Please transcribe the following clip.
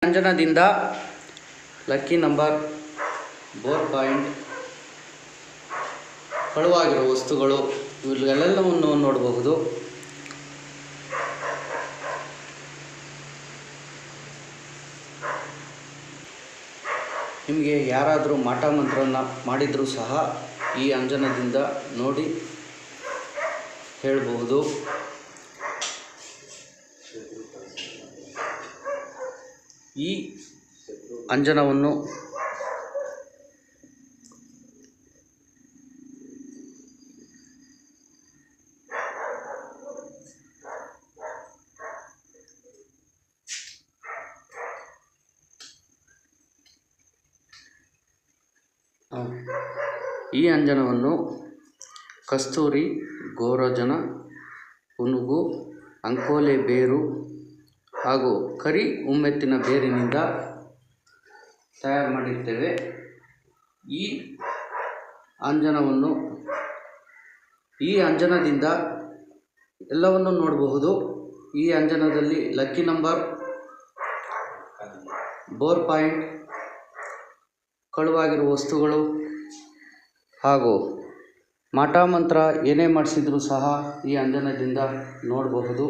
ಅಂಜನದಿಂದ lucky number, bore point, ಕಳುವಾಗಿರೋ ವಸ್ತುಗಳು ಇವೆಲ್ಲವನ್ನು ನೋಡಬಹುದು. ನಿಮಗೆ ಯಾರಾದರೂ ಮಾಟ ಮಂತ್ರನ ಮಾಡಿದರೂ ಸಹ ಈ ಅಂಜನದಿಂದ ನೋಡಿ ಹೇಳಬಹುದು. ಈ ಅಂಜನವನ್ನು ಕಸ್ತೂರಿ, ಗೋರೋಚನ, ಪುನುಗು, ಅಂಕೋಲೆ ಬೇರು ಹಾಗೂ ಕರಿ ಉಮ್ಮೆತ್ತಿನ ಬೇರಿನಿಂದ ತಯಾರು ಮಾಡಿರ್ತೇವೆ. ಈ ಅಂಜನದಿಂದ ಎಲ್ಲವನ್ನು ನೋಡಬಹುದು. ಈ ಅಂಜನದಲ್ಲಿ ಲಕ್ಕಿ ನಂಬರ್, ಬೋರ್ ಪಾಯಿಂಟ್, ಕಳುವಾಗಿರುವ ವಸ್ತುಗಳು ಹಾಗೂ ಮಾಟ ಮಂತ್ರ ಏನೇ ಮಾಡಿಸಿದರೂ ಸಹ ಈ ಅಂಜನದಿಂದ ನೋಡಬಹುದು.